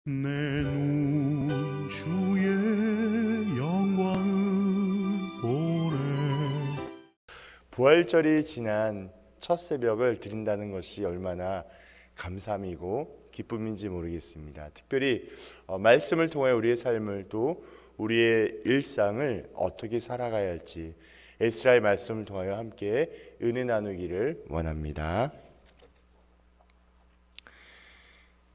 내 눈 주의 영광을 보래. 부활절이 지난 첫 새벽을 드린다는 것이 얼마나 감사함이고 기쁨인지 모르겠습니다. 특별히 말씀을 통해 우리의 삶을 또 우리의 일상을 어떻게 살아가야 할지 에스라의 말씀을 통하여 함께 은혜 나누기를 원합니다.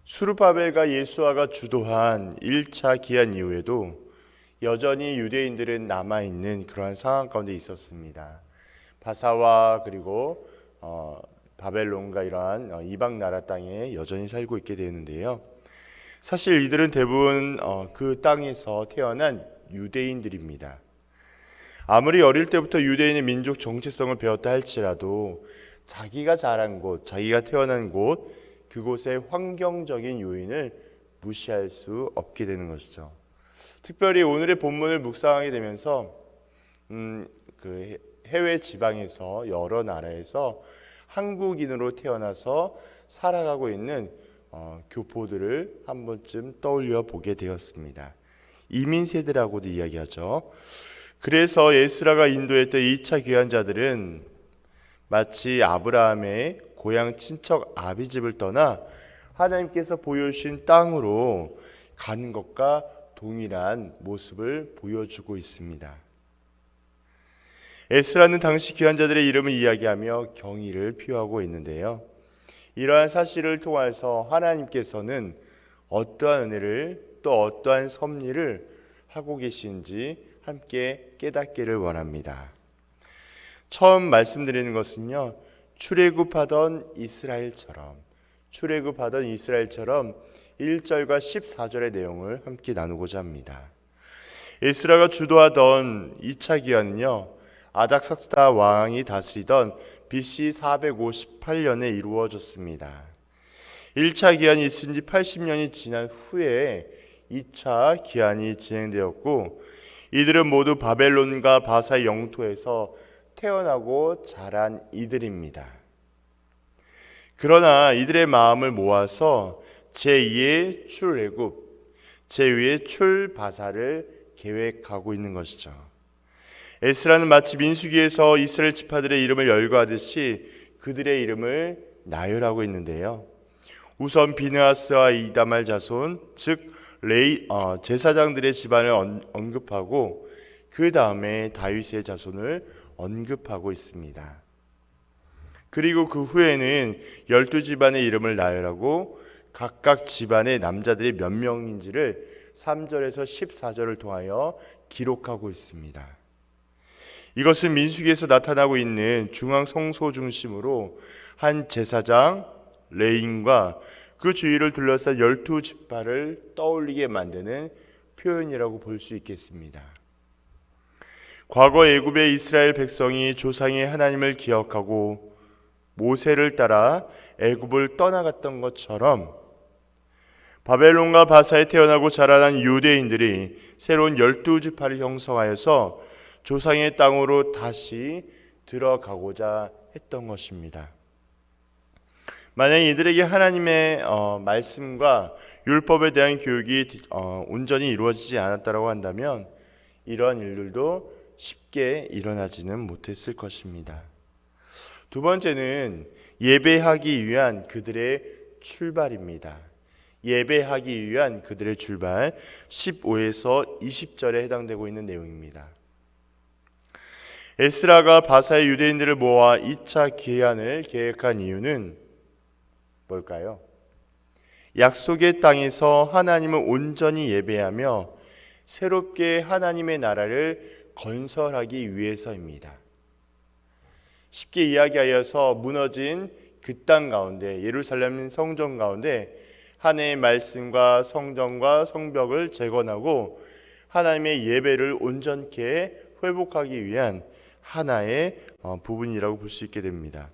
수르바벨과 예수아가 주도한 1차 기한 이후에도 여전히 유대인들은 남아있는 그러한 상황 가운데 있었습니다. 바사와 그리고 바벨론과 이러한 이방 나라 땅에 여전히 살고 있게 되는데요. 사실 이들은 대부분 그 땅에서 태어난 유대인들입니다. 아무리 어릴 때부터 유대인의 민족 정체성을 배웠다 할지라도 자기가 자란 곳, 자기가 태어난 곳, 그곳의 환경적인 요인을 무시할 수 없게 되는 것이죠. 특별히 오늘의 본문을 묵상하게 되면서 그 해외 지방에서 여러 나라에서 한국인으로 태어나서 살아가고 있는 교포들을 한 번쯤 떠올려 보게 되었습니다. 이민 세대라고도 이야기하죠. 그래서 에스라가 인도했던 2차 귀환자들은 마치 아브라함의 고향 친척 아비집을 떠나 하나님께서 보여주신 땅으로 가는 것과 동일한 모습을 보여주고 있습니다. 에스라는 당시 귀환자들의 이름을 이야기하며 경의를 표하고 있는데요. 이러한 사실을 통해서 하나님께서는 어떠한 은혜를 또 어떠한 섭리를 하고 계신지 함께 깨닫기를 원합니다. 처음 말씀드리는 것은요, 출애굽하던 이스라엘처럼 1절과 14절의 내용을 함께 나누고자 합니다. 에스라가 주도하던 2차 기한은요, 아닥삭스다 왕이 다스리던 BC 458년에 이루어졌습니다. 1차 기한이 있은 지 80년이 지난 후에 2차 기한이 진행되었고, 이들은 모두 바벨론과 바사의 영토에서 태어나고 자란 이들입니다. 그러나 이들의 마음을 모아서 제2의 출애굽, 제2의 출바사를 계획하고 있는 것이죠. 에스라는 마치 민수기에서 이스라엘 지파들의 이름을 열거하듯이 그들의 이름을 나열하고 있는데요. 우선 비느하스와 이다말 자손, 즉 제사장들의 집안을 언급하고 그 다음에 다윗의 자손을 언급하고 있습니다. 그리고 그 후에는 12집안의 이름을 나열하고 각각 집안의 남자들이 몇 명인지를 3절에서 14절을 통하여 기록하고 있습니다. 이것은 민수기에서 나타나고 있는 중앙 성소 중심으로 한 제사장 레인과 그 주위를 둘러싼 12지파를 떠올리게 만드는 표현이라고 볼 수 있겠습니다. 과거 애굽의 이스라엘 백성이 조상의 하나님을 기억하고 모세를 따라 애굽을 떠나갔던 것처럼 바벨론과 바사에 태어나고 자라난 유대인들이 새로운 12지파를 형성하여서 조상의 땅으로 다시 들어가고자 했던 것입니다. 만약 이들에게 하나님의 말씀과 율법에 대한 교육이 온전히 이루어지지 않았다고 한다면 이러한 일들도 쉽게 일어나지는 못했을 것입니다. 두 번째는 예배하기 위한 그들의 출발입니다. 예배하기 위한 그들의 출발 15에서 20절에 해당되고 있는 내용입니다. 에스라가 바사의 유대인들을 모아 2차 기한을 계획한 이유는 뭘까요? 약속의 땅에서 하나님을 온전히 예배하며 새롭게 하나님의 나라를 건설하기 위해서입니다. 쉽게 이야기하여서 무너진 그 땅 가운데 예루살렘 성전 가운데 하나님의 말씀과 성전과 성벽을 재건하고 하나님의 예배를 온전케 회복하기 위한 하나의 부분이라고 볼 수 있게 됩니다.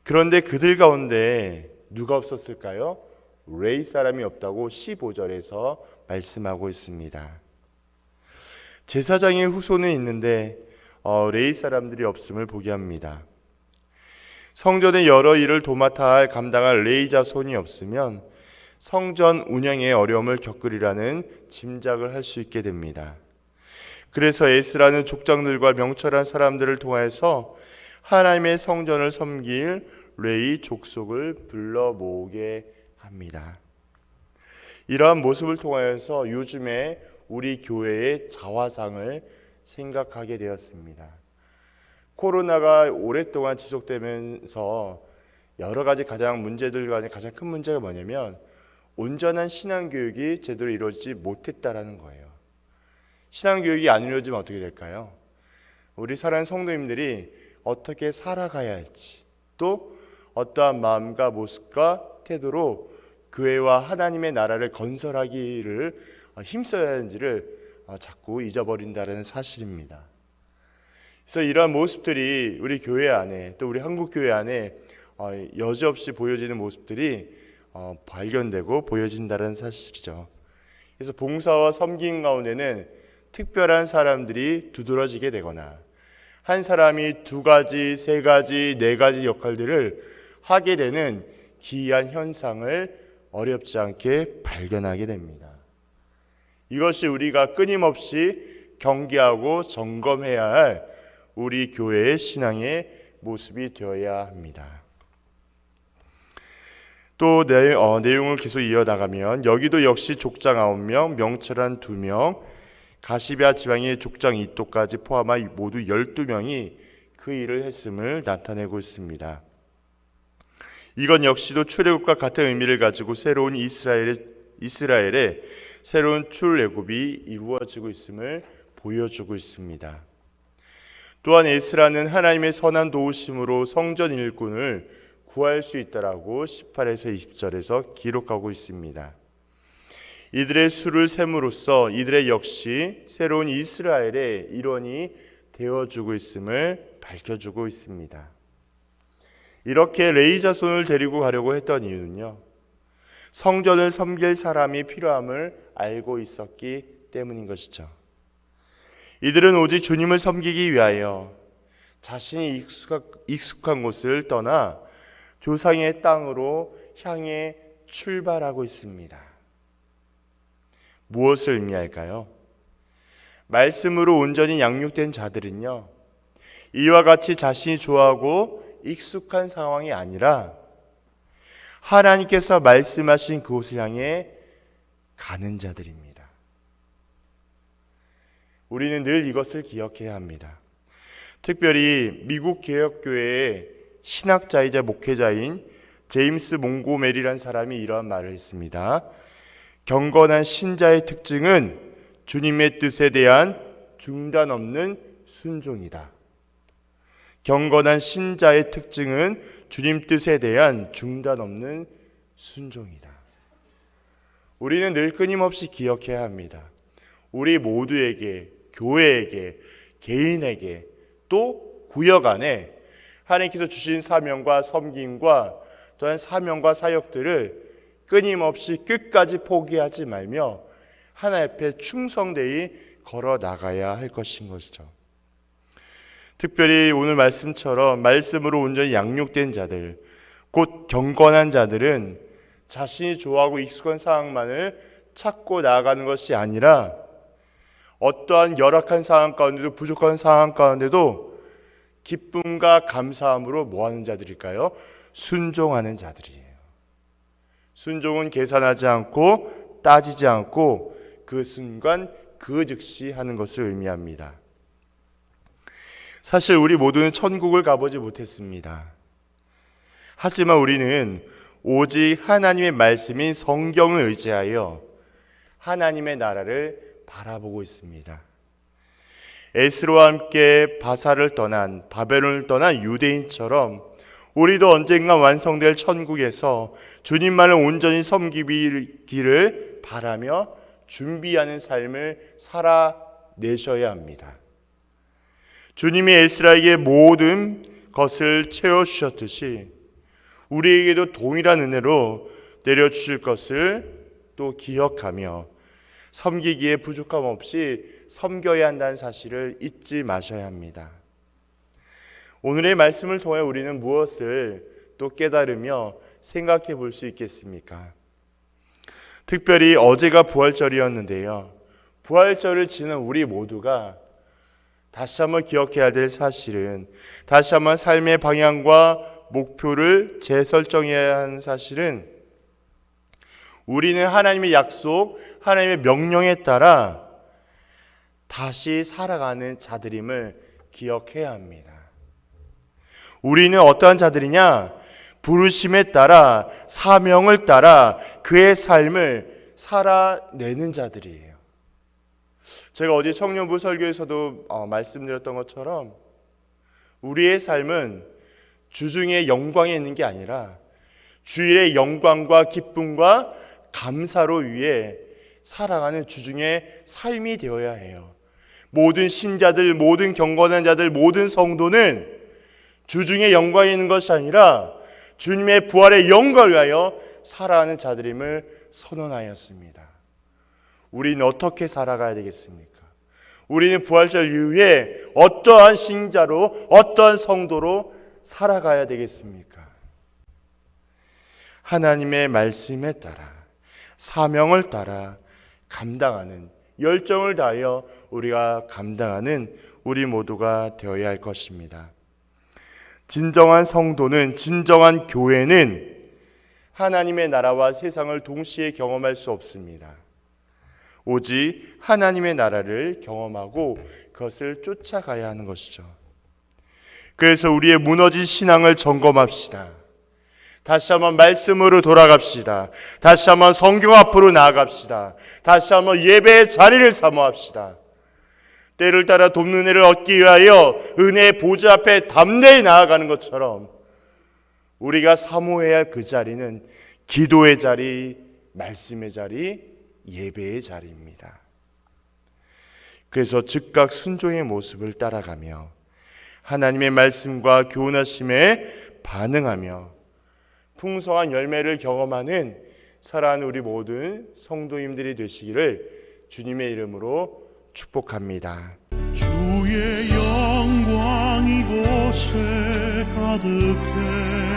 그런데 그들 가운데 누가 없었을까요? 레위 사람이 없다고 15절에서 말씀하고 있습니다. 제사장의 후손은 있는데 레위 사람들이 없음을 보게 합니다. 성전의 여러 일을 도맡아 할 감당할 레위 자손이 없으면 성전 운영에 어려움을 겪으리라는 짐작을 할 수 있게 됩니다. 그래서 에스라는 족장들과 명철한 사람들을 통해서 하나님의 성전을 섬길 레위 족속을 불러 모으게 합니다. 이러한 모습을 통하여서 요즘에 우리 교회의 자화상을 생각하게 되었습니다. 코로나가 오랫동안 지속되면서 여러 가지 가장 문제들 간에 가장 큰 문제가 뭐냐면 온전한 신앙교육이 제대로 이루어지지 못했다라는 거예요. 신앙교육이 안 이루어지면 어떻게 될까요? 우리 사랑하는 성도님들이 어떻게 살아가야 할지, 또 어떠한 마음과 모습과 태도로 교회와 하나님의 나라를 건설하기를 힘써야 하는지를 자꾸 잊어버린다는 사실입니다. 그래서 이러한 모습들이 우리 교회 안에, 또 우리 한국 교회 안에 여지없이 보여지는 모습들이 발견되고 보여진다는 사실이죠. 그래서 봉사와 섬김 가운데는 특별한 사람들이 두드러지게 되거나 한 사람이 2가지, 3가지, 4가지 역할들을 하게 되는 기이한 현상을 어렵지 않게 발견하게 됩니다. 이것이 우리가 끊임없이 경계하고 점검해야 할 우리 교회의 신앙의 모습이 되어야 합니다. 또 내용을 계속 이어나가면 여기도 역시 족장 9명, 명철한 2명, 가시베아 지방의 족장 2또까지 포함한 모두 12명이 그 일을 했음을 나타내고 있습니다. 이건 역시도 출애굽과 같은 의미를 가지고 새로운 이스라엘의 새로운 출애굽이 이루어지고 있음을 보여주고 있습니다. 또한 에스라는 하나님의 선한 도우심으로 성전 일꾼을 구할 수 있다라고 18에서 20절에서 기록하고 있습니다. 이들의 수를 셈으로써 이들의 역시 새로운 이스라엘의 일원이 되어주고 있음을 밝혀주고 있습니다. 이렇게 레위 자손을 데리고 가려고 했던 이유는요, 성전을 섬길 사람이 필요함을 알고 있었기 때문인 것이죠. 이들은 오직 주님을 섬기기 위하여 자신이 익숙한 곳을 떠나 조상의 땅으로 향해 출발하고 있습니다. 무엇을 의미할까요? 말씀으로 온전히 양육된 자들은요, 이와 같이 자신이 좋아하고 익숙한 상황이 아니라 하나님께서 말씀하신 그곳을 향해 가는 자들입니다. 우리는 늘 이것을 기억해야 합니다. 특별히 미국 개혁교회의 신학자이자 목회자인 제임스 몽고메리라는 사람이 이러한 말을 했습니다. 경건한 신자의 특징은 주님의 뜻에 대한 중단 없는 순종이다. 경건한 신자의 특징은 주님 뜻에 대한 중단 없는 순종이다. 우리는 늘 끊임없이 기억해야 합니다. 우리 모두에게, 교회에게, 개인에게, 또 구역 안에 하나님께서 주신 사명과 섬김과 또한 사명과 사역들을 끊임없이 끝까지 포기하지 말며 하나님 앞에 충성되이 걸어 나가야 할 것인 것이죠. 특별히 오늘 말씀처럼 말씀으로 온전히 양육된 자들, 곧 경건한 자들은 자신이 좋아하고 익숙한 상황만을 찾고 나아가는 것이 아니라 어떠한 열악한 상황 가운데도, 부족한 상황 가운데도 기쁨과 감사함으로 뭐하는 자들일까요? 순종하는 자들이에요. 순종은 계산하지 않고 따지지 않고 그 순간 그 즉시 하는 것을 의미합니다. 사실 우리 모두는 천국을 가보지 못했습니다. 하지만 우리는 오직 하나님의 말씀인 성경을 의지하여 하나님의 나라를 바라보고 있습니다. 에스라와 함께 바벨론을 떠난 유대인처럼 우리도 언젠가 완성될 천국에서 주님만을 온전히 섬기기를 바라며 준비하는 삶을 살아내셔야 합니다. 주님이 에스라에게 모든 것을 채워주셨듯이 우리에게도 동일한 은혜로 내려주실 것을 또 기억하며 섬기기에 부족함 없이 섬겨야 한다는 사실을 잊지 마셔야 합니다. 오늘의 말씀을 통해 우리는 무엇을 또 깨달으며 생각해 볼 수 있겠습니까? 특별히 어제가 부활절이었는데요. 부활절을 지는 우리 모두가 다시 한번 기억해야 될 사실은, 다시 한번 삶의 방향과 목표를 재설정해야 하는 사실은, 우리는 하나님의 약속, 하나님의 명령에 따라 다시 살아가는 자들임을 기억해야 합니다. 우리는 어떠한 자들이냐? 부르심에 따라, 사명을 따라 그의 삶을 살아내는 자들이에요. 제가 어제 청년부 설교에서도 말씀드렸던 것처럼 우리의 삶은 주중의 영광에 있는 게 아니라 주일의 영광과 기쁨과 감사로 위해 살아가는 주중의 삶이 되어야 해요. 모든 신자들, 모든 경건한 자들, 모든 성도는 주중의 영광에 있는 것이 아니라 주님의 부활의 영광을 위하여 살아가는 자들임을 선언하였습니다. 우리는 어떻게 살아가야 되겠습니까? 우리는 부활절 이후에 어떠한 신자로, 어떠한 성도로 살아가야 되겠습니까? 하나님의 말씀에 따라, 사명을 따라 감당하는, 열정을 다하여 우리가 감당하는 우리 모두가 되어야 할 것입니다. 진정한 성도는, 진정한 교회는 하나님의 나라와 세상을 동시에 경험할 수 없습니다. 오직 하나님의 나라를 경험하고 그것을 쫓아가야 하는 것이죠. 그래서 우리의 무너진 신앙을 점검합시다. 다시 한번 말씀으로 돌아갑시다. 다시 한번 성경 앞으로 나아갑시다. 다시 한번 예배의 자리를 사모합시다. 때를 따라 돕는 은혜를 얻기 위하여 은혜의 보좌 앞에 담대히 나아가는 것처럼 우리가 사모해야 할 그 자리는 기도의 자리, 말씀의 자리, 예배의 자리입니다. 그래서 즉각 순종의 모습을 따라가며 하나님의 말씀과 교훈하심에 반응하며 풍성한 열매를 경험하는 사랑하는 우리 모든 성도님들이 되시기를 주님의 이름으로 축복합니다. 주의 영광 이곳에 가득해